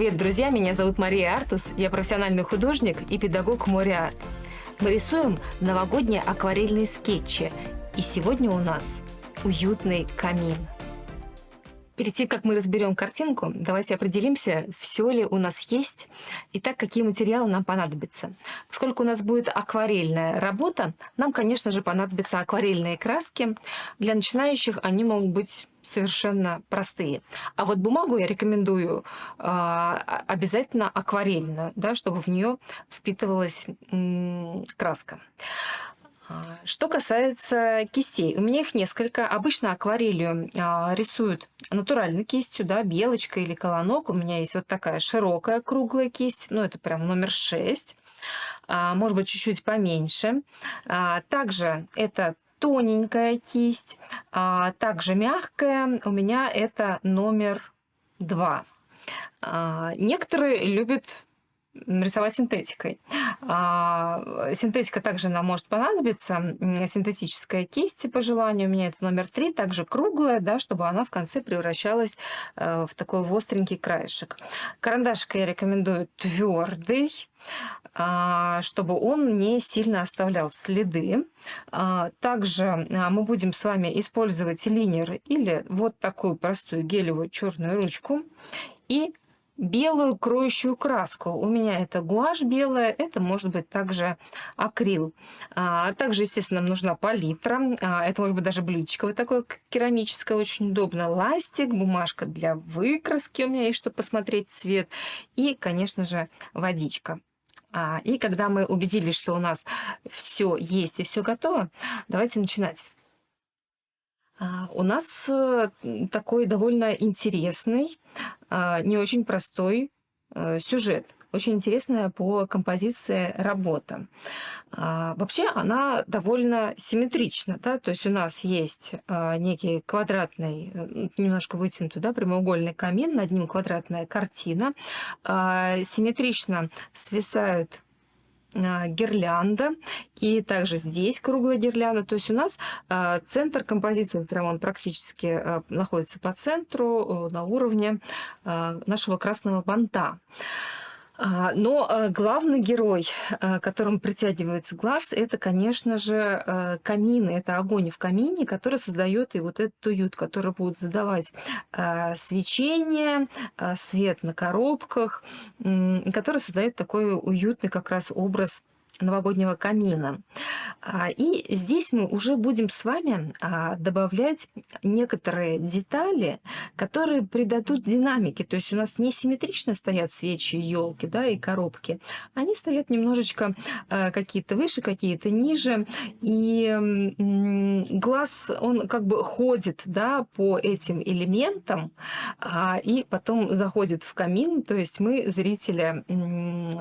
Привет, друзья! Меня зовут Мария Артус. Я профессиональный художник и педагог море-арт. Мы рисуем новогодние акварельные скетчи. И сегодня у нас уютный камин. Перед тем, как мы разберем картинку, давайте определимся, все ли у нас есть, и так, какие материалы нам понадобятся. Поскольку у нас будет акварельная работа, нам, конечно же, понадобятся акварельные краски. Для начинающих они могут быть совершенно простые. А вот бумагу я рекомендую обязательно акварельную, да, чтобы в нее впитывалась краска. Что касается кистей, у меня их несколько. Обычно акварелью рисуют натуральной кистью, да, белочка или колонок. У меня есть вот такая широкая круглая кисть, ну это прям номер 6, может быть чуть-чуть поменьше. Также это тоненькая кисть, также мягкая. У меня это номер 2. Некоторые любят рисовать синтетикой. Синтетика также нам может понадобиться, синтетическая кисть по желанию. У меня это номер 3, также круглая, да, чтобы она в конце превращалась в такой остренький краешек. Карандашик я рекомендую твердый, чтобы он не сильно оставлял следы. Также мы будем с вами использовать линер или вот такую простую гелевую черную ручку и белую кроющую краску. У меня это гуашь белая, это может быть также акрил. Также, естественно, нам нужна палитра. Это может быть даже блюдечко вот такое керамическое, очень удобно. Ластик, бумажка для выкраски у меня есть, чтобы посмотреть цвет. И, конечно же, водичка. И когда мы убедились, что у нас все есть и все готово, давайте начинать. У нас такой довольно интересный, не очень простой сюжет. Очень интересная по композиции работа. Вообще она довольно симметрична, да? То есть у нас есть некий квадратный, немножко вытянутый, да, прямоугольный камин, над ним квадратная картина. Симметрично свисают гирлянда, и также здесь круглая гирлянда. То есть у нас центр композиции, вот прямо он практически находится по центру, на уровне нашего красного банта. Но главный герой, которым притягивается глаз, это, конечно же, камин. Это огонь в камине, который создает и вот этот уют, который будет задавать свечение, свет на коробках, который создает такой уютный как раз образ новогоднего камина. И здесь мы уже будем с вами добавлять некоторые детали, которые придадут динамики. То есть у нас не симметрично стоят свечи, елки, да, и коробки. Они стоят немножечко какие-то выше, какие-то ниже. И глаз, он как бы ходит, да, по этим элементам, и потом заходит в камин. То есть мы зрителя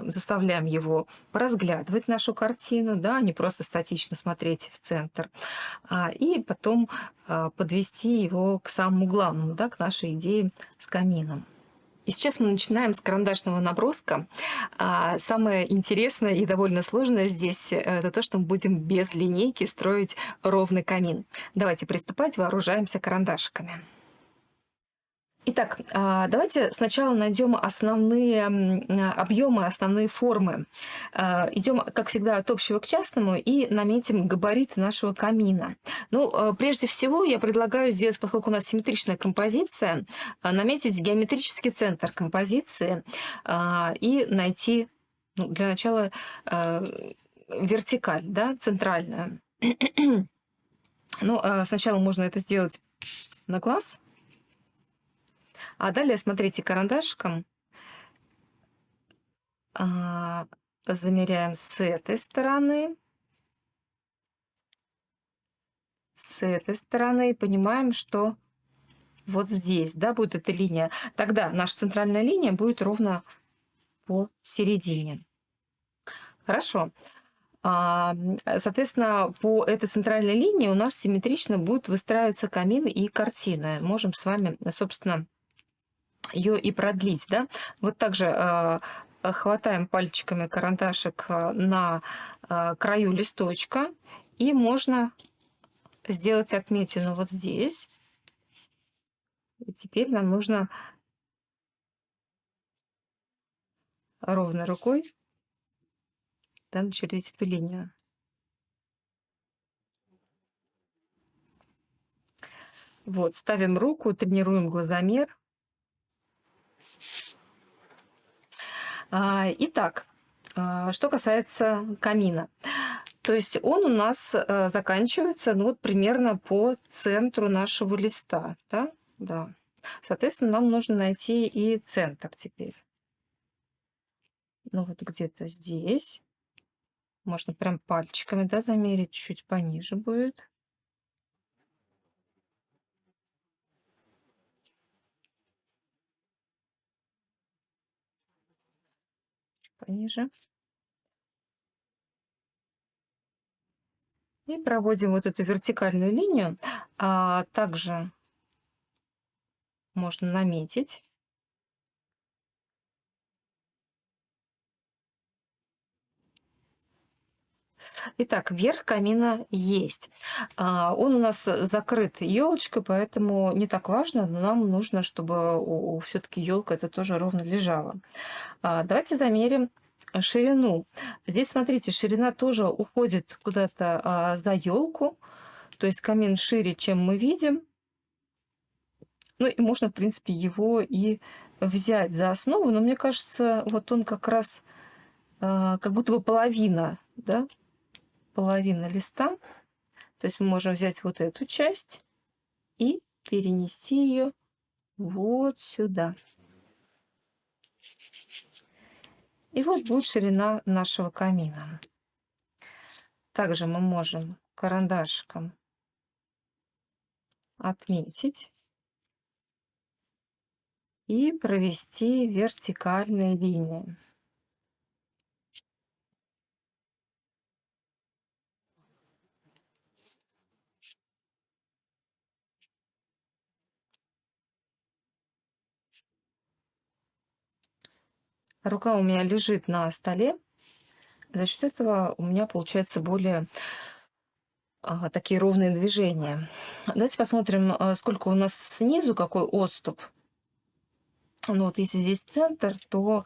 заставляем его поразглядывать нашу картину, да, а не просто статично смотреть в центр, и потом подвести его к самому главному, да, к нашей идее с камином. И сейчас мы начинаем с карандашного наброска. Самое интересное и довольно сложное здесь это то, что мы будем без линейки строить ровный камин. Давайте приступать, вооружаемся карандашиками. Итак, давайте сначала найдем основные объемы, основные формы. Идем, как всегда, от общего к частному и наметим габариты нашего камина. Ну, прежде всего, я предлагаю сделать, поскольку у нас симметричная композиция, наметить геометрический центр композиции и найти, ну, для начала, вертикаль, да, центральную. Ну, сначала можно это сделать на глаз. А далее, смотрите, карандашиком замеряем с этой стороны, и понимаем, что вот здесь, да, будет эта линия. Тогда наша центральная линия будет ровно посередине. Хорошо. Соответственно, по этой центральной линии у нас симметрично будет выстраиваться камин и картина. Можем с вами, собственно, ее и продлить, да. Вот также хватаем пальчиками карандашик на краю листочка, и можно сделать отметину вот здесь. И теперь нам нужно ровной рукой, да, начертить эту линию. Вот, ставим руку, тренируем глазомер. Итак, что касается камина. То есть он у нас заканчивается, ну, вот примерно по центру нашего листа, да? Да. Соответственно, нам нужно найти и центр теперь. Ну, вот где-то здесь. Можно прям пальчиками, да, замерить, чуть пониже будет. Чуть пониже. И проводим вот эту вертикальную линию. Также можно наметить. Итак, верх камина есть. Он у нас закрыт елочкой, поэтому не так важно, но нам нужно, чтобы все-таки елка это тоже ровно лежала. Давайте замерим ширину. Здесь, смотрите, ширина тоже уходит куда-то за елку, то есть камин шире, чем мы видим. Ну и можно, в принципе, его и взять за основу, но мне кажется, вот он как раз как будто бы половина, да, половина листа. То есть мы можем взять вот эту часть и перенести ее вот сюда. И вот будет ширина нашего камина. Также мы можем карандашиком отметить и провести вертикальные линии. Рука у меня лежит на столе. За счет этого у меня получается более такие ровные движения. Давайте посмотрим, сколько у нас снизу, какой отступ. Ну вот если здесь центр, то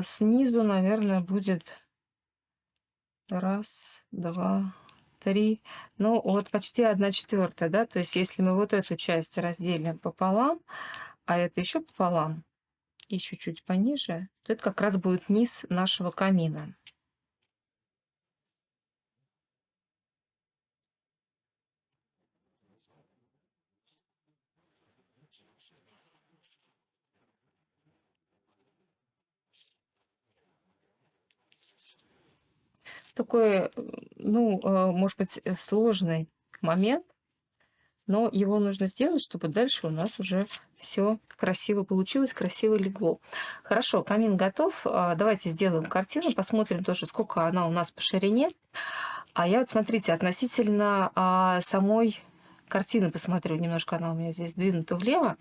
снизу, наверное, будет раз, два, три. Ну вот почти 1/4, да? То есть если мы вот эту часть разделим пополам, а это еще пополам, еще чуть пониже, то это как раз будет низ нашего камина. Такой, ну, может быть, сложный момент, но его нужно сделать, чтобы дальше у нас уже все красиво получилось, красиво легло. Хорошо, камин готов. Давайте сделаем картину, посмотрим тоже, сколько она у нас по ширине. А я вот, смотрите, относительно самой картины посмотрю. Немножко она у меня здесь сдвинута влево.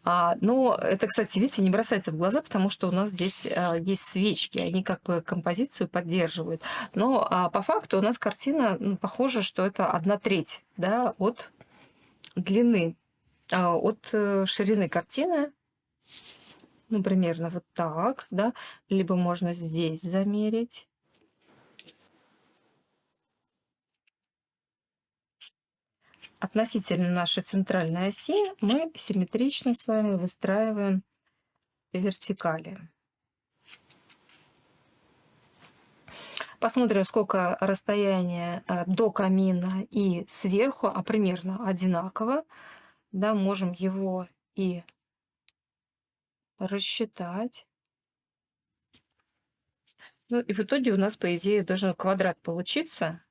Но это, кстати, видите, не бросается в глаза, потому что у нас здесь есть свечки. Они как бы композицию поддерживают. Но по факту у нас картина похожа, что это 1/3, да, от длины, от ширины картины. Ну, примерно вот так, да. Либо можно здесь замерить. Относительно нашей центральной оси мы симметрично с вами выстраиваем вертикали. Посмотрим, сколько расстояние до камина и сверху, а примерно одинаково. Да, можем его и рассчитать. Ну и в итоге у нас, по идее, должен квадрат получиться.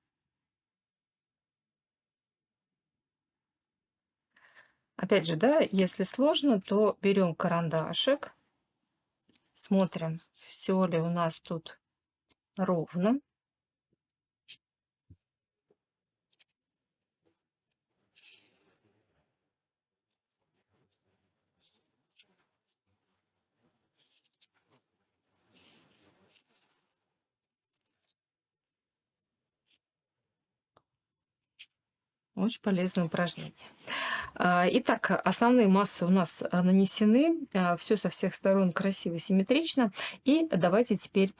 Опять же, да, если сложно, то берем карандашик, смотрим, все ли у нас тут ровно. Очень полезное упражнение. Итак, основные массы у нас нанесены, все со всех сторон красиво, симметрично. И давайте теперь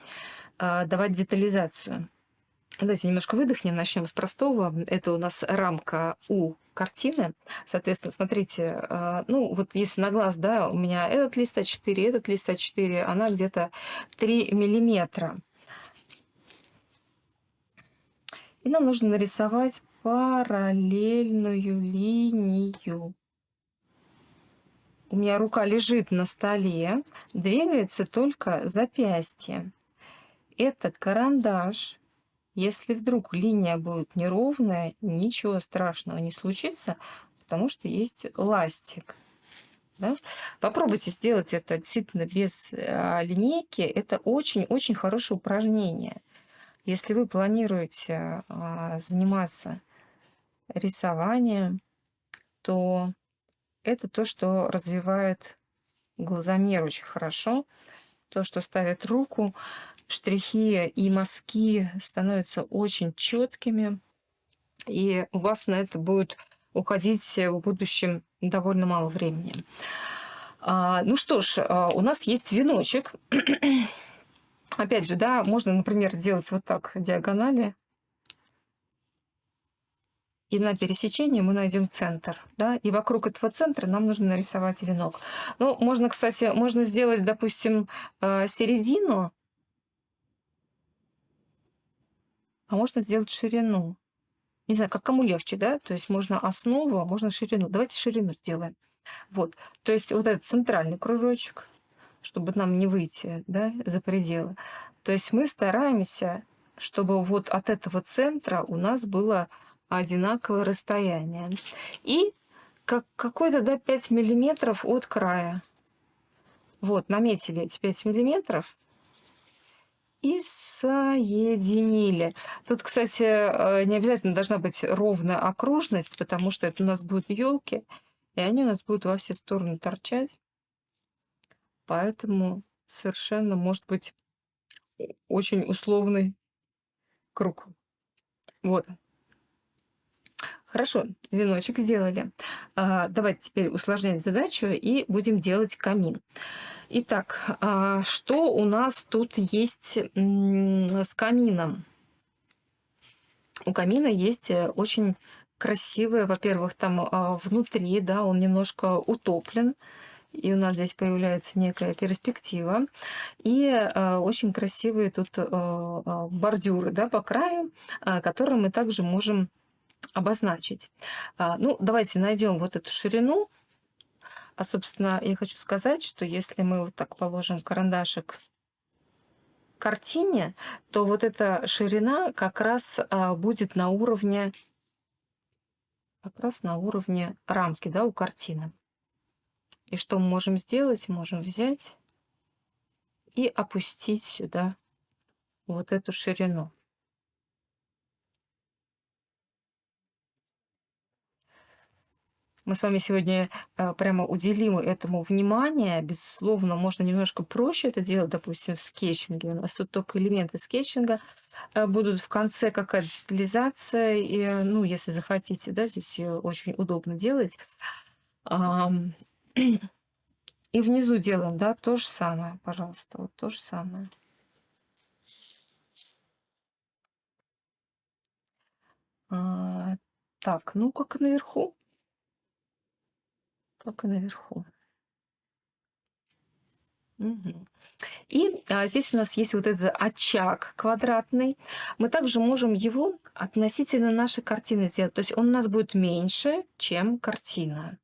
давать детализацию. Давайте немножко выдохнем, начнем с простого. Это у нас рамка у картины. Соответственно, смотрите, ну вот если на глаз, да, у меня этот лист А4, этот лист А4, она где-то 3 миллиметра. И нам нужно нарисовать параллельную линию. У меня рука лежит на столе, двигается только запястье. Это карандаш. Если вдруг линия будет неровная, ничего страшного не случится, потому что есть ластик. Да? Попробуйте сделать это действительно без линейки. Это очень-очень хорошее упражнение. Если вы планируете заниматься рисованием, то это то, что развивает глазомер очень хорошо, то, что ставит руку, штрихи и мазки становятся очень четкими, и у вас на это будет уходить в будущем довольно мало времени. Ну что ж, у нас есть веночек. Опять же, да, можно, например, сделать вот так диагонали. И на пересечении мы найдем центр, да, и вокруг этого центра нам нужно нарисовать венок. Ну, можно, кстати, можно сделать, допустим, середину, а можно сделать ширину. Не знаю, как кому легче, да, то есть можно основу, а можно ширину. Давайте ширину сделаем. Вот, то есть вот этот центральный кружочек, чтобы нам не выйти, да, за пределы. То есть мы стараемся, чтобы вот от этого центра у нас было одинаковое расстояние. И какой-то, да, 5 миллиметров от края. Вот, наметили эти 5 миллиметров и соединили. Тут, кстати, не обязательно должна быть ровная окружность, потому что это у нас будут елки, и они у нас будут во все стороны торчать. Поэтому совершенно может быть очень условный круг. Вот. Хорошо, веночек сделали. Давайте теперь усложнять задачу и будем делать камин. Итак, что у нас тут есть с камином? У камина есть очень красивое, во-первых, там внутри, да, он немножко утоплен, и у нас здесь появляется некая перспектива. И очень красивые тут бордюры, да, по краю, которые мы также можем обозначить. Ну, давайте найдем вот эту ширину. Собственно, я хочу сказать, что если мы вот так положим карандашик к картине, то вот эта ширина как раз будет на уровне, рамки, да, у картины. И что мы можем сделать? Можем взять и опустить сюда вот эту ширину. Мы с вами сегодня прямо уделим этому внимание. Безусловно, можно немножко проще это делать, допустим, в скетчинге. У нас тут только элементы скетчинга будут в конце какая-то детализация. И, ну, если захотите, да, здесь ее очень удобно делать. И внизу делаем, да, то же самое, пожалуйста, вот то же самое. Так, ну как и наверху. Как и наверху. Угу. И здесь у нас есть вот этот очаг квадратный. Мы также можем его относительно нашей картины сделать. То есть он у нас будет меньше, чем картина.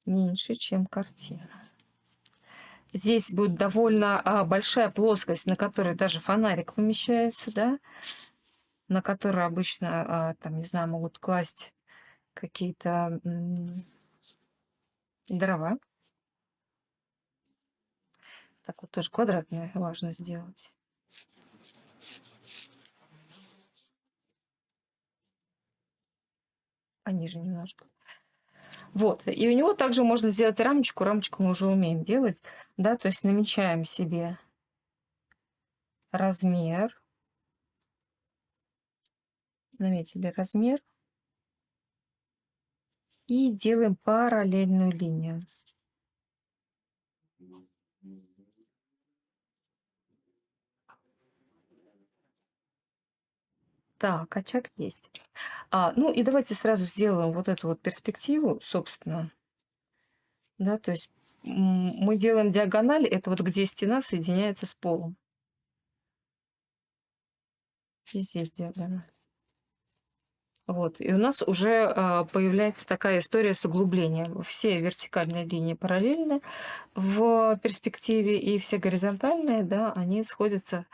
Меньше, чем картина. Здесь будет довольно большая плоскость, на которой даже фонарик помещается, да, на которой обычно, там, не знаю, могут класть какие-то дрова. Так вот тоже квадратное важно сделать. Пониже немножко. Вот. И у него также можно сделать рамочку. Рамочку мы уже умеем делать. Да, то есть намечаем себе размер. Наметили размер и делаем параллельную линию. Так, очаг есть. Ну и давайте сразу сделаем вот эту вот перспективу, собственно. Да, то есть мы делаем диагональ, это вот где стена соединяется с полом. И здесь диагональ. Вот, и у нас уже появляется такая история с углублением. Все вертикальные линии параллельны в перспективе, и все горизонтальные, да, они сходятся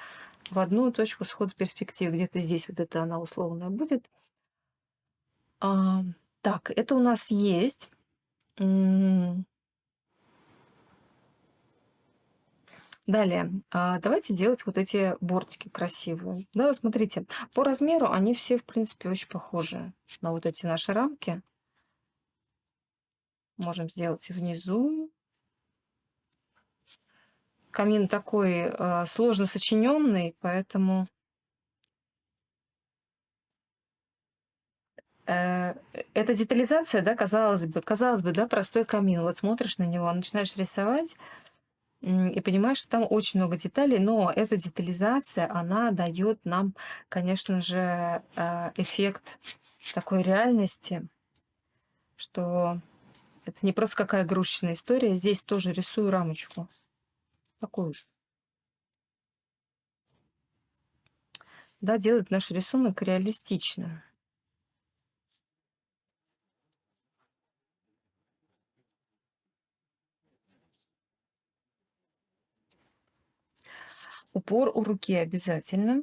в одну точку схода перспективы. Где-то здесь вот это она условная будет. Так, это у нас есть. Далее, давайте делать вот эти бортики красивые. Да, вот смотрите, по размеру они все, в принципе, очень похожи на вот эти наши рамки. Можем сделать внизу. Камин такой сложно сочиненный, поэтому эта детализация, да, казалось бы, да, простой камин. Вот смотришь на него, начинаешь рисовать и понимаешь, что там очень много деталей, но эта детализация, она дает нам, конечно же, эффект такой реальности, что это не просто какая игрушечная история. Здесь тоже рисую рамочку. Такую же. Да, делает наш рисунок реалистичным. Упор у руки обязательно.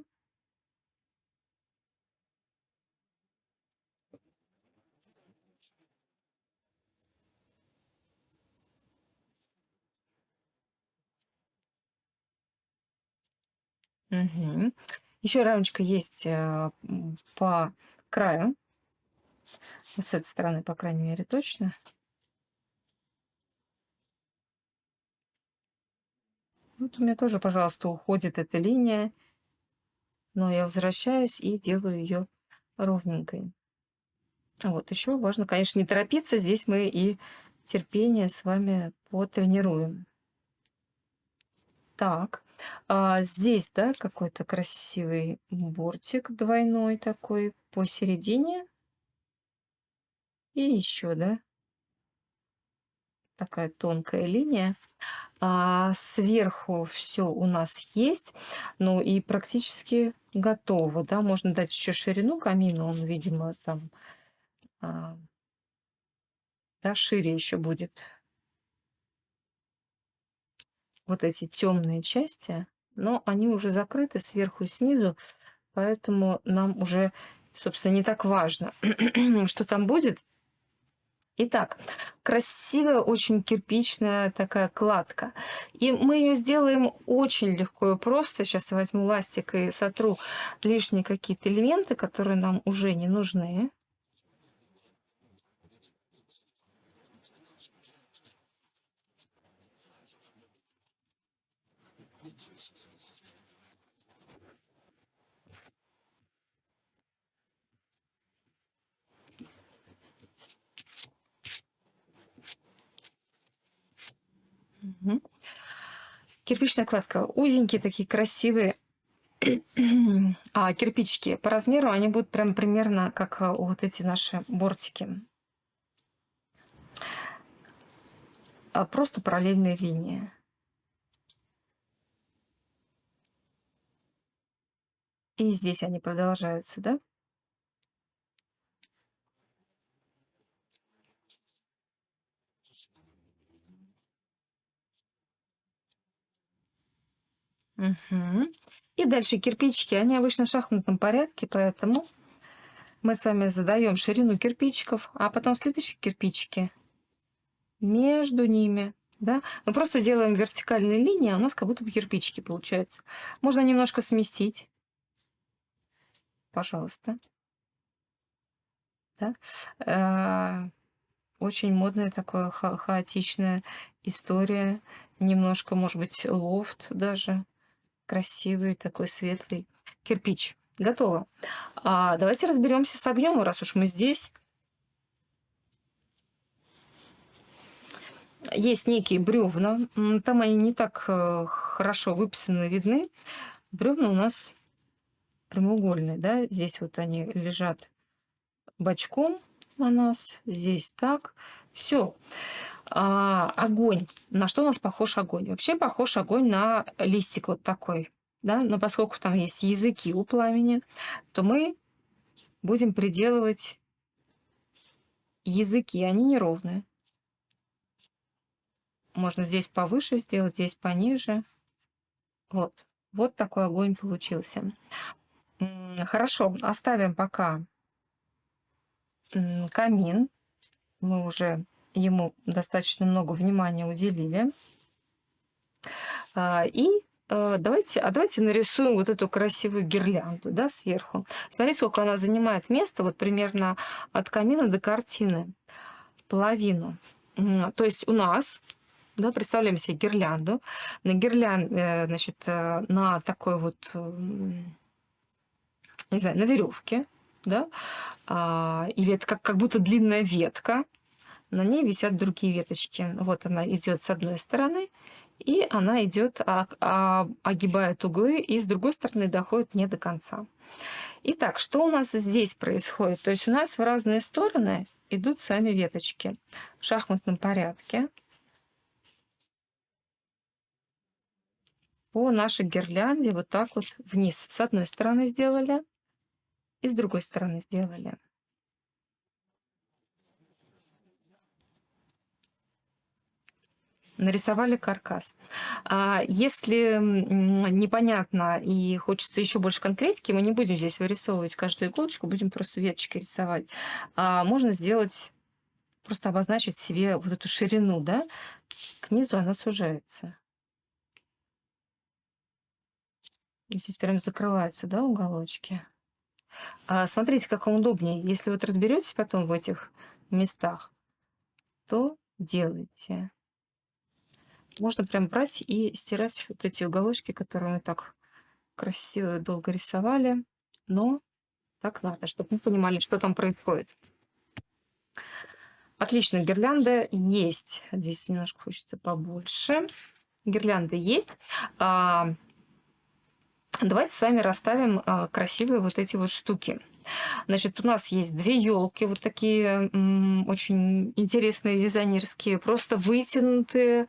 Угу. Еще рамочка есть по краю. Вот с этой стороны, по крайней мере, точно. Вот у меня тоже, пожалуйста, уходит эта линия, но я возвращаюсь и делаю ее ровненькой. Вот еще важно, конечно, не торопиться. Здесь мы и терпение с вами потренируем. Так, здесь, да, какой-то красивый бортик двойной такой посередине. И еще, да, такая тонкая линия. Сверху все у нас есть, ну и практически готово, да. Можно дать еще ширину камину, он, видимо, там, да, шире еще будет. Вот эти темные части, но они уже закрыты сверху и снизу, поэтому нам уже, собственно, не так важно, что там будет. Итак, красивая, очень кирпичная такая кладка. И мы ее сделаем очень легко и просто. Сейчас возьму ластик и сотру лишние какие-то элементы, которые нам уже не нужны. Мгм. Кирпичная кладка. Узенькие такие красивые кирпичики. По размеру они будут прям примерно как вот эти наши бортики. Просто параллельные линии. И здесь они продолжаются, да? Мгм. И дальше кирпичики, они обычно в шахматном порядке, поэтому мы с вами задаем ширину кирпичиков, а потом следующие кирпичики между ними. Да? Мы просто делаем вертикальные линии, а у нас как будто бы кирпичики получаются. Можно немножко сместить. Пожалуйста. Да? Очень модная такая хаотичная история. Немножко, может быть, лофт даже. Красивый такой светлый кирпич. Готово. Давайте разберемся с огнем, раз уж мы здесь. Есть некие бревна, там они не так хорошо выписаны, видны. Бревна у нас прямоугольные, да, здесь вот они лежат бочком на нас, здесь так. Все. Огонь. На что у нас похож огонь? Вообще похож огонь на листик вот такой, да, но поскольку там есть языки у пламени, то мы будем приделывать языки, они неровные. Можно здесь повыше сделать, здесь пониже. Вот. Вот такой огонь получился. Хорошо, оставим пока камин. Мы уже ему достаточно много внимания уделили. Давайте нарисуем вот эту красивую гирлянду, да, сверху. Смотрите, сколько она занимает места, вот примерно от камина до картины. Половину. То есть у нас, да, представляем себе гирлянду. На такой вот, не знаю, на веревке, да, или это как будто длинная ветка. На ней висят другие веточки. Вот она идет с одной стороны, и она идет, огибает углы, и с другой стороны доходит не до конца. Итак, что у нас здесь происходит? То есть у нас в разные стороны идут сами веточки в шахматном порядке по нашей гирлянде вот так вот вниз. С одной стороны сделали и с другой стороны сделали. Нарисовали каркас. Если непонятно и хочется еще больше конкретики, мы не будем здесь вырисовывать каждую иголочку, будем просто веточки рисовать. Можно сделать, просто обозначить себе вот эту ширину, да, к низу она сужается. И здесь прям закрываются, да, уголочки. Смотрите, как вам удобнее. Если вот разберетесь потом в этих местах, то делайте. Можно прям брать и стирать вот эти уголочки, которые мы так красиво долго рисовали. Но так надо, чтобы мы понимали, что там происходит. Отлично, гирлянда есть. Здесь немножко хочется побольше. Гирлянда есть. Давайте с вами расставим красивые вот эти вот штуки. Значит, у нас есть две елки, вот такие очень интересные, дизайнерские, просто вытянутые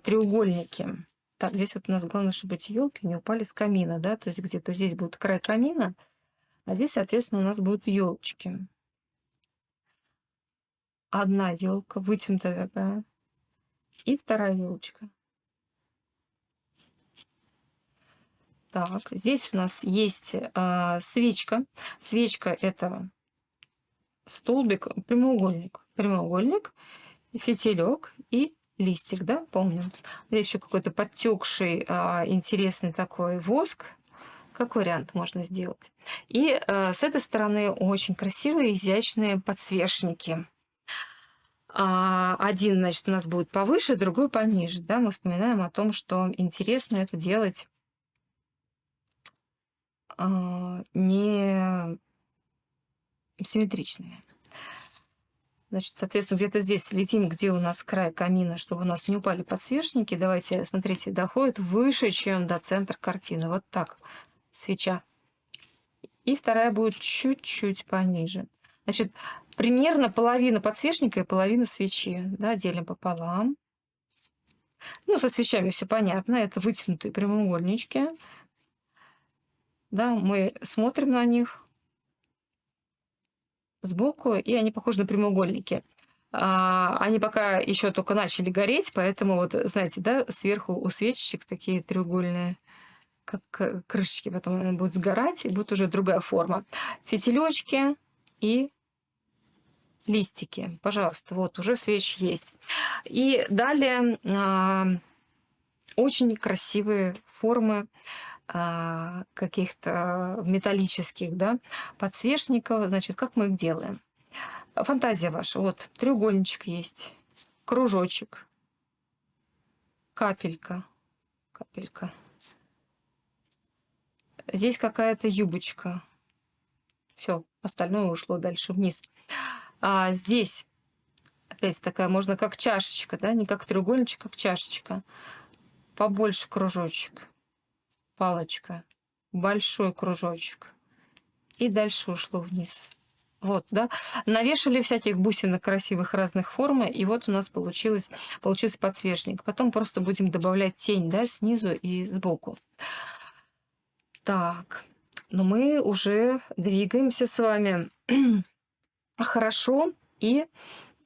треугольники. Так, здесь вот у нас главное, чтобы эти елки не упали с камина, да, то есть где-то здесь будет край камина, а здесь, соответственно, у нас будут елочки. Одна елка вытянутая такая, и вторая елочка. Так, здесь у нас есть свечка. Свечка – это столбик, прямоугольник, фитилек и листик, да, помним. Здесь еще какой-то подтекший интересный такой воск. Как вариант можно сделать. И с этой стороны очень красивые, изящные подсвечники. Один, значит, у нас будет повыше, другой пониже. Да? Мы вспоминаем о том, что интересно это делать не симметричными. Значит, соответственно, где-то здесь летим, где у нас край камина, чтобы у нас не упали подсвечники. Давайте, смотрите, доходит выше, чем до центра картины. Вот так, свеча. И вторая будет чуть-чуть пониже. Значит, примерно половина подсвечника и половина свечи. Да, делим пополам. Ну, со свечами все понятно. Это вытянутые прямоугольнички. Да, мы смотрим на них сбоку, и они похожи на прямоугольники. Они пока еще только начали гореть, поэтому вот, знаете, да, сверху у свечечек такие треугольные, как крышечки, потом они будут сгорать, и будет уже другая форма. Фитилечки и листики. Пожалуйста, вот уже свечи есть. И далее очень красивые формы каких-то металлических, да, подсвечников. Значит, как мы их делаем? Фантазия ваша. Вот треугольничек есть, кружочек, капелька, Здесь какая-то юбочка. Все, остальное ушло дальше вниз. А здесь опять такая, можно как чашечка, да, не как треугольничек, как чашечка. Побольше кружочек, палочка, большой кружочек. И дальше ушло вниз. Вот, да. Навешали всяких бусинок красивых разных форм, и вот у нас получился подсвечник. Потом просто будем добавлять тень, да, снизу и сбоку. Так, но мы уже двигаемся с вами хорошо. И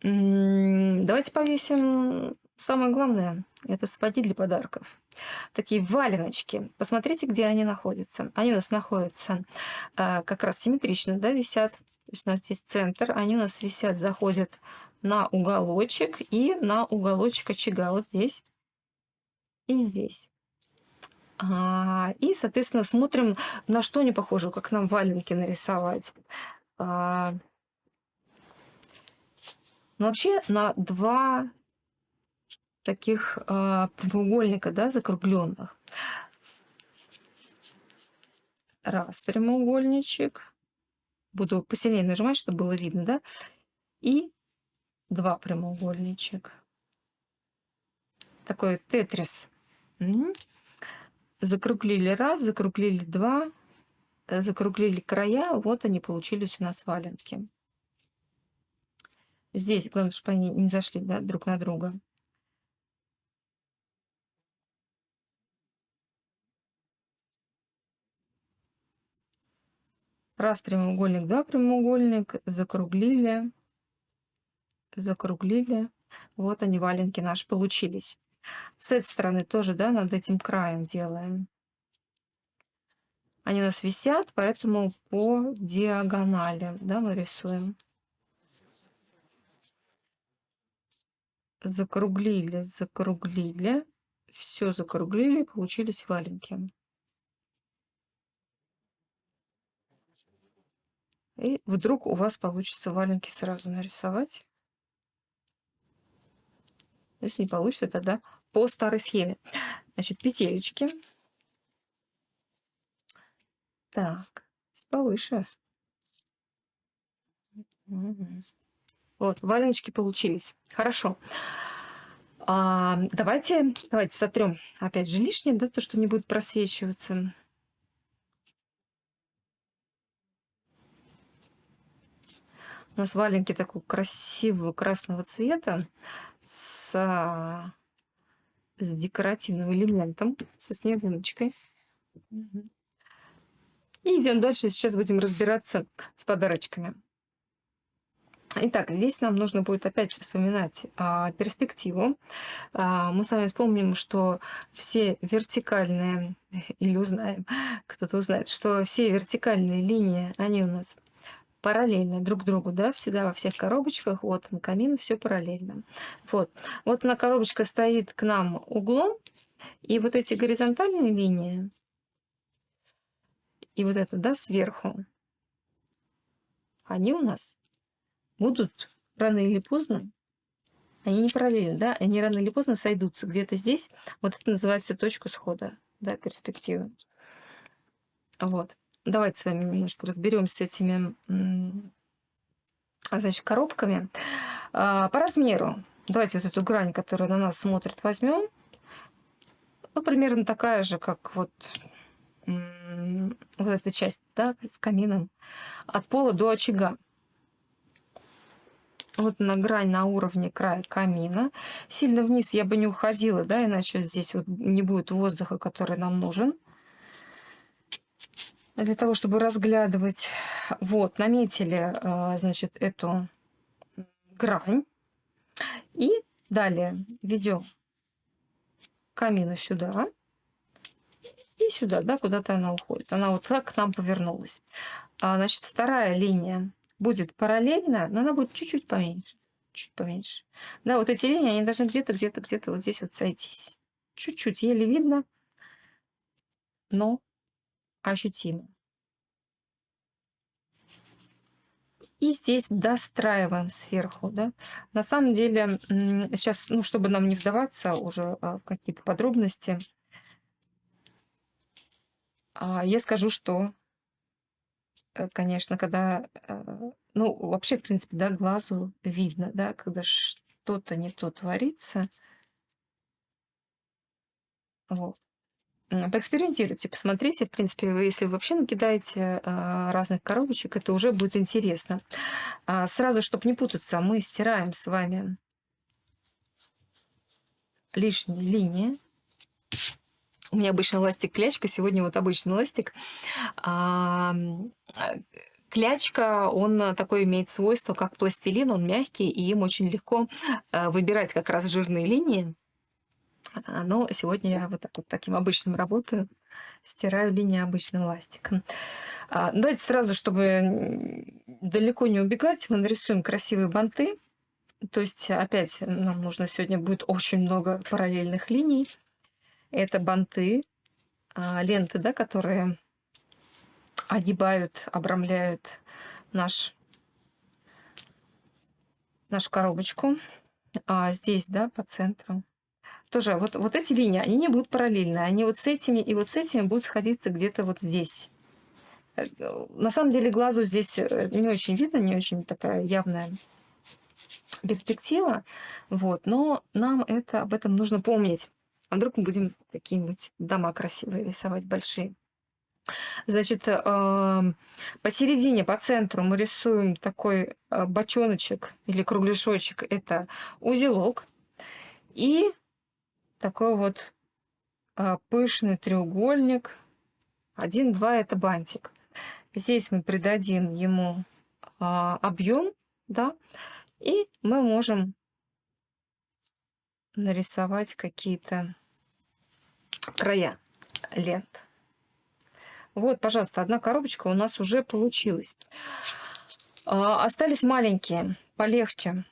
давайте повесим самое главное. Это сапоги для подарков. Такие валеночки. Посмотрите, где они находятся. Они у нас находятся как раз симметрично, да, висят. То есть у нас здесь центр. Они у нас висят, заходят на уголочек и на уголочек очага. Вот здесь и здесь. И, соответственно, смотрим, на что они похожи, как нам валенки нарисовать. Ну, вообще на два таких прямоугольника, да, закругленных. Раз прямоугольничек. Буду посильнее нажимать, чтобы было видно, да? И два прямоугольничек. Такой тетрис. Закруглили раз, закруглили два, закруглили края. Вот они получились у нас валенки. Здесь главное, чтобы они не зашли, да, друг на друга. Раз прямоугольник, два прямоугольник, закруглили, закруглили. Вот они, валенки наши, получились. С этой стороны тоже, да, над этим краем делаем. Они у нас висят, поэтому по диагонали, да, мы рисуем. Закруглили, закруглили. Все закруглили, получились валенки. И вдруг у вас получится валенки сразу нарисовать. Если не получится, тогда по старой схеме. Значит, петелечки. Так, повыше. Вот, валеночки получились. Хорошо. Давайте сотрем опять же лишнее, да, то, что не будет просвечиваться. У нас валенки такого красивого красного цвета с декоративным элементом, со снежиночкой. И идем дальше. Сейчас будем разбираться с подарочками. Итак, здесь нам нужно будет опять вспоминать перспективу. Мы с вами вспомним, что все вертикальные, или узнаем, кто-то узнает, что все вертикальные линии, они у нас параллельно друг другу, да, всегда во всех коробочках. Вот на камин все параллельно. Вот на коробочка стоит к нам углом, и вот эти горизонтальные линии, и вот это, да, сверху, они у нас будут рано или поздно, они не параллельно, да, они рано или поздно сойдутся где-то здесь. Вот это называется точка схода, да, перспективы. Вот. Давайте с вами немножко разберемся с этими, значит, коробками. По размеру. Давайте вот эту грань, которая на нас смотрит, возьмем. Ну, примерно такая же, как вот эта часть, да, с камином. От пола до очага. Вот на грань на уровне края камина. Сильно вниз я бы не уходила, да, иначе здесь вот не будет воздуха, который нам нужен. Для того, чтобы разглядывать. Вот, наметили, значит, эту грань. И далее ведем камину сюда. И сюда, да, куда-то она уходит. Она вот так к нам повернулась. Значит, вторая линия будет параллельно, но она будет чуть-чуть поменьше. Чуть поменьше. Да, вот эти линии, они должны где-то вот здесь вот сойтись. Чуть-чуть, еле видно, но ощутимо. И здесь достраиваем сверху, да. На самом деле, сейчас, ну, чтобы нам не вдаваться уже в какие-то подробности, Я скажу, что, конечно, когда, ну, вообще, в принципе, да, глазу видно, да, когда что-то не то творится. Вот. Поэкспериментируйте, посмотрите. В принципе, вы если вы вообще накидаете, разных коробочек, это уже будет интересно. Сразу, чтобы не путаться, мы стираем с вами лишние линии. У меня обычно ластик клячка, сегодня вот обычный ластик. Клячка, он такое имеет свойство, как пластилин, он мягкий, и им очень легко выбирать как раз жирные линии. Но сегодня я вот, так вот таким обычным работаю, стираю линии обычным ластиком. Давайте сразу, чтобы далеко не убегать, мы нарисуем красивые банты. То есть опять нам нужно сегодня будет очень много параллельных линий. Это банты, ленты, да, которые огибают, обрамляют нашу коробочку. Здесь, да, по центру. Тоже вот эти линии, они не будут параллельны. Они вот с этими и вот с этими будут сходиться где-то вот здесь. На самом деле глазу здесь не очень видно, не очень такая явная перспектива. Вот, но нам об этом нужно помнить. А вдруг мы будем какие-нибудь дома красивые рисовать, большие. Значит, посередине, по центру мы рисуем такой бочоночек или кругляшочек. Это узелок. И такой вот пышный треугольник. 1-2 это бантик. Здесь мы придадим ему объем, да, и мы можем нарисовать какие-то края лент. Вот, пожалуйста, одна коробочка у нас уже получилась. Остались маленькие, полегче.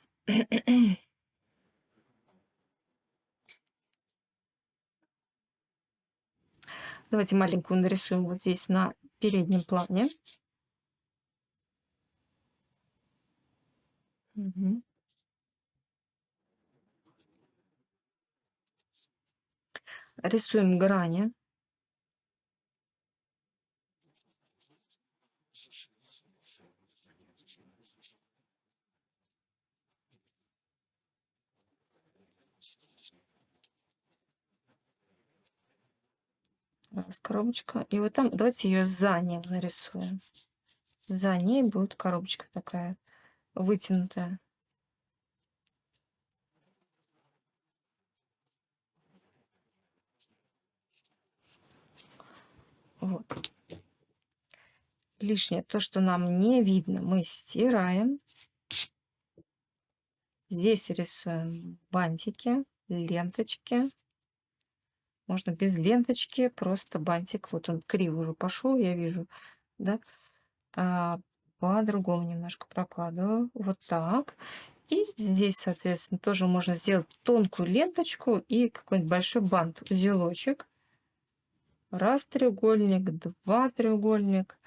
Давайте маленькую нарисуем вот здесь на переднем плане. Угу. Рисуем грани. Раз коробочка. И вот там давайте ее за ней нарисуем. За ней будет коробочка такая вытянутая. Вот. Лишнее, то, что нам не видно, мы стираем. Здесь рисуем бантики, ленточки. Можно без ленточки, просто бантик. Вот он криво уже пошел, я вижу, да. По-другому немножко прокладываю. Вот так. И здесь, соответственно, тоже можно сделать тонкую ленточку и какой-нибудь большой бант, узелочек. Раз треугольник, два треугольник.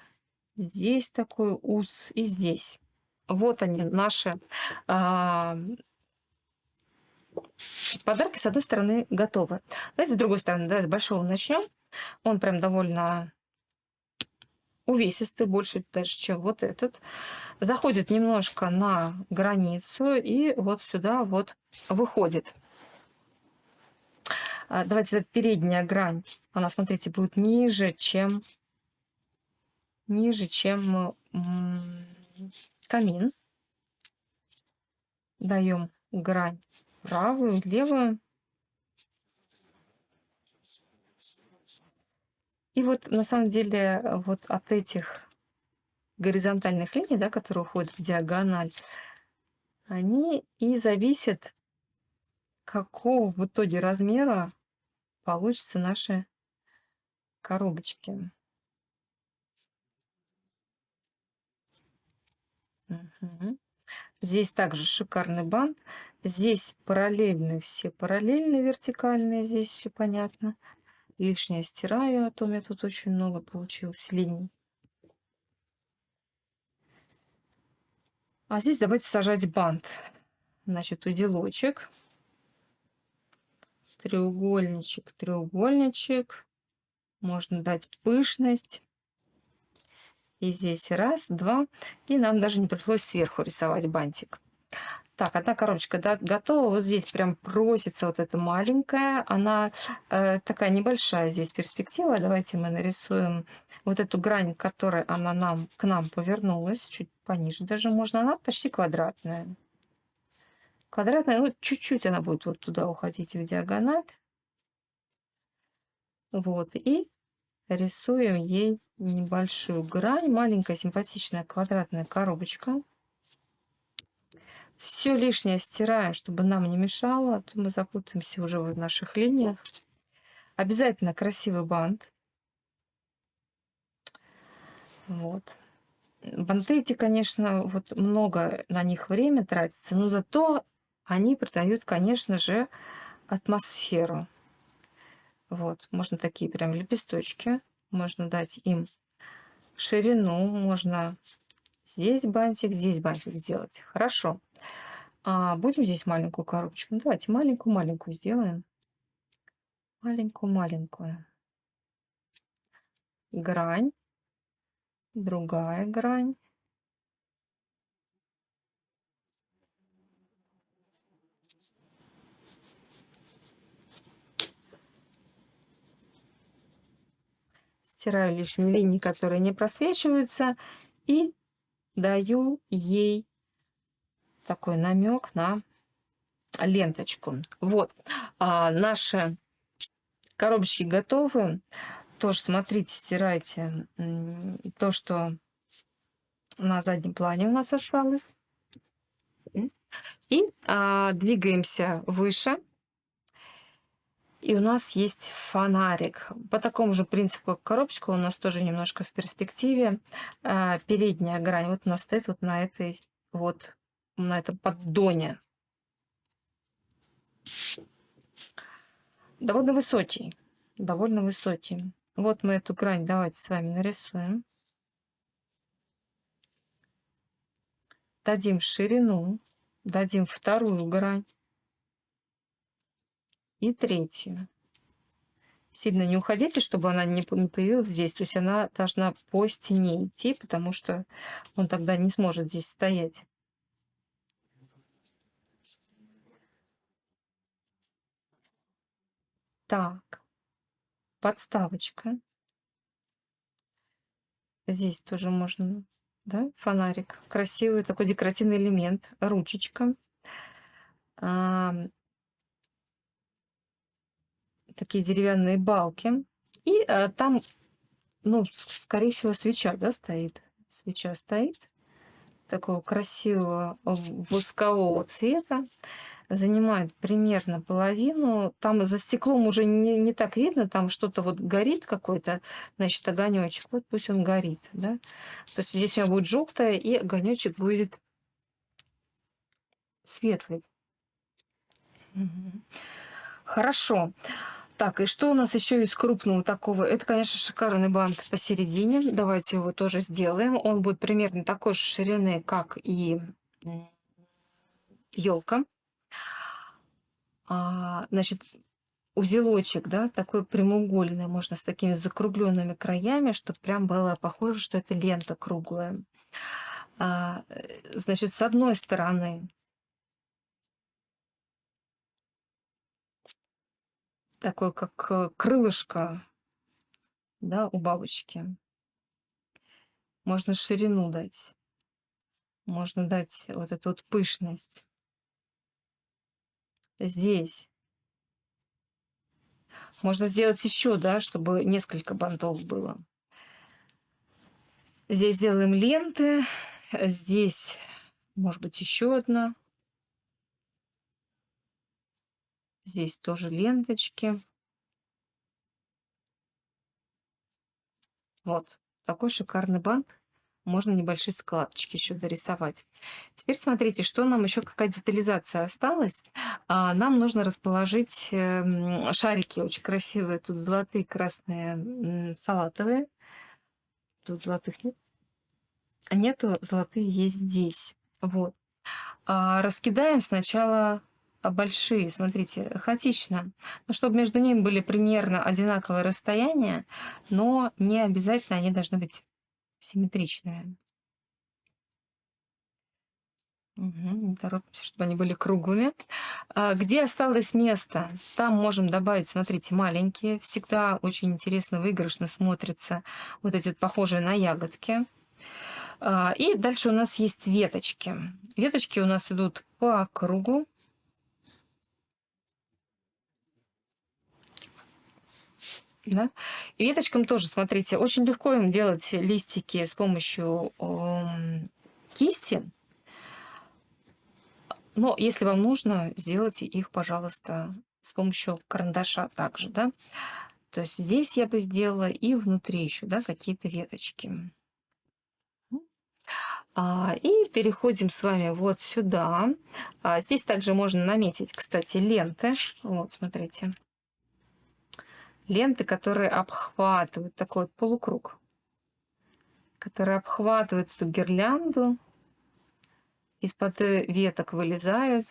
Здесь такой ус и здесь. Вот они, наши подарки, с одной стороны, готовы. Давайте с другой стороны, да, с большого начнем. Он прям довольно увесистый, больше даже, чем вот этот. Заходит немножко на границу и вот сюда вот выходит. Давайте вот передняя грань, она, смотрите, будет ниже, чем камин. Даем грань правую, левую. И вот на самом деле вот от этих горизонтальных линий, да, которые уходят в диагональ, они и зависят, какого в итоге размера получатся наши коробочки. Угу. Здесь также шикарный бант. Здесь параллельные, все параллельные, вертикальные, здесь все понятно. Лишнее стираю, а то у меня тут очень много получилось линий. А здесь давайте сажать бант. Значит, узелочек, треугольничек, треугольничек. Можно дать пышность. И здесь раз, два. И нам даже не пришлось сверху рисовать бантик. Так, одна коробочка готова. Вот здесь прям просится вот эта маленькая. Она такая небольшая здесь перспектива. Давайте мы нарисуем вот эту грань, которой она к нам повернулась. Чуть пониже даже можно. Она почти квадратная. Квадратная, ну чуть-чуть она будет вот туда уходить в диагональ. Вот, и рисуем ей небольшую грань. Маленькая симпатичная квадратная коробочка. Все лишнее стираем, чтобы нам не мешало, а то мы запутаемся уже в наших линиях. Обязательно красивый бант. Вот. Банты эти, конечно, вот много на них время тратится, но зато они придают, конечно же, атмосферу. Вот, можно такие прям лепесточки, можно дать им ширину, можно здесь бантик сделать. Хорошо. Будем здесь маленькую коробочку. Ну, давайте маленькую-маленькую сделаем. Маленькую-маленькую. Грань. Другая грань. Стираю лишние линии, которые не просвечиваются. И даю ей такой намек на ленточку. Вот. Наши коробочки готовы. Тоже смотрите, стирайте то, что на заднем плане у нас осталось. И двигаемся выше. И у нас есть фонарик. По такому же принципу, как коробочка, у нас тоже немножко в перспективе. Передняя грань вот у нас стоит вот на этой вот, на этом поддоне. Довольно высокий. Довольно высокий. Вот мы эту грань давайте с вами нарисуем. Дадим ширину. Дадим вторую грань. И третью. Сильно не уходите, чтобы она не появилась здесь. То есть она должна по стене идти, потому что он тогда не сможет здесь стоять. Так, подставочка. Здесь тоже можно, да, фонарик. Красивый такой декоративный элемент. Ручечка. Такие деревянные балки. И там, ну, скорее всего, свеча, да, стоит. Свеча стоит. Такого красивого воскового цвета. Занимает примерно половину. Там за стеклом уже не так видно, там что-то вот горит какой-то, значит, огонечек. Вот пусть он горит, да. То есть здесь у меня будет желтое, и огонечек будет светлый. Хорошо. Так, и что у нас еще из крупного такого? Это, конечно, шикарный бант посередине. Давайте его тоже сделаем. Он будет примерно такой же ширины, как и елка. Значит, узелочек, да, такой прямоугольный, можно с такими закругленными краями, чтобы прям было похоже, что это лента круглая. Значит, с одной стороны такое, как крылышко, да, у бабочки. Можно ширину дать. Можно дать вот эту вот пышность. Здесь. Можно сделать еще, да, чтобы несколько бантов было. Здесь сделаем ленты. Здесь, может быть, еще одна. Здесь тоже ленточки. Вот такой шикарный бант. Можно небольшие складочки еще дорисовать. Теперь смотрите, что нам еще, какая детализация осталась. Нам нужно расположить шарики очень красивые. Тут золотые, красные, салатовые. Тут золотых нет. Нету, золотые есть здесь. Вот. Раскидаем сначала большие, смотрите, хаотично. Но чтобы между ними были примерно одинаковые расстояния, но не обязательно они должны быть симметричными. Не торопимся, чтобы они были круглыми. Где осталось место, там можем добавить, смотрите, маленькие. Всегда очень интересно, выигрышно смотрятся вот эти вот похожие на ягодки. И дальше у нас есть веточки. Веточки у нас идут по кругу. Да? И веточкам тоже, смотрите, очень легко им делать листики с помощью кисти. Но если вам нужно, сделайте их, пожалуйста, с помощью карандаша также, да. То есть здесь я бы сделала и внутри еще, да, какие-то веточки. И переходим с вами вот сюда. Здесь также можно наметить, кстати, ленты. Вот, смотрите. Ленты, которые обхватывают такой вот полукруг, которые обхватывают эту гирлянду, из-под веток вылезают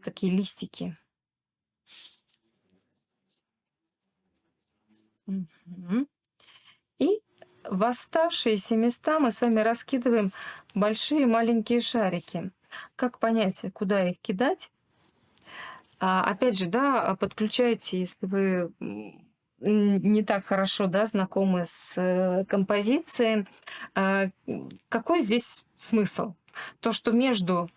такие листики. И в оставшиеся места мы с вами раскидываем большие и маленькие шарики. Как понять, куда их кидать? Опять же, да, подключайте, если вы не так хорошо, да, знакомы с композицией. Какой здесь смысл? То, что между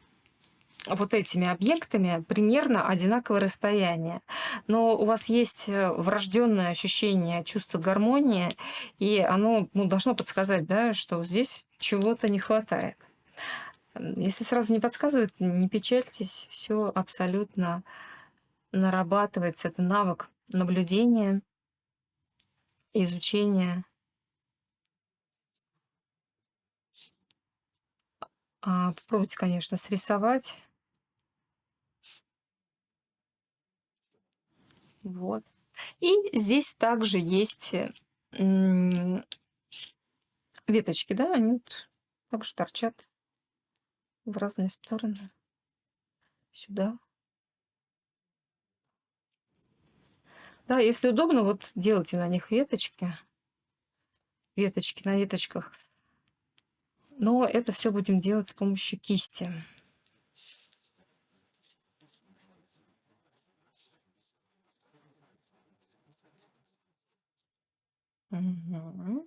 вот этими объектами примерно одинаковое расстояние. Но у вас есть врожденное ощущение, чувство гармонии, и оно должно подсказать, да, что здесь чего-то не хватает. Если сразу не подсказывает, не печальтесь, все абсолютно нарабатывается. Это навык наблюдения, изучения. Попробуйте, конечно, срисовать. Вот. И здесь также есть веточки, да, они вот также торчат в разные стороны. Сюда. Да, если удобно, вот делайте на них веточки. Веточки на веточках. Но это все будем делать с помощью кисти. Мгм.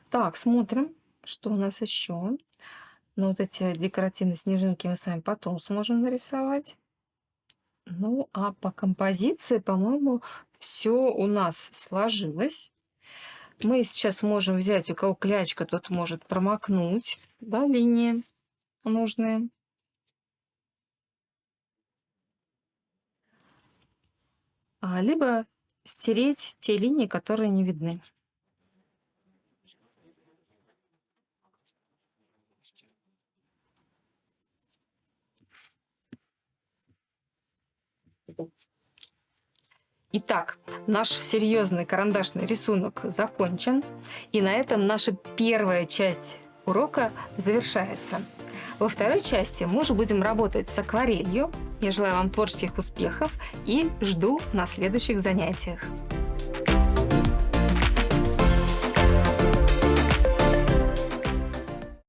Так, смотрим, что у нас еще. Ну, вот эти декоративные снежинки мы с вами потом сможем нарисовать. Ну, а по композиции, по-моему, все у нас сложилось. Мы сейчас можем взять, у кого клячка, тот может промокнуть, да, линии нужные. Либо стереть те линии, которые не видны. Итак, наш серьезный карандашный рисунок закончен, и на этом наша первая часть урока завершается. Во второй части мы уже будем работать с акварелью. Я желаю вам творческих успехов и жду на следующих занятиях.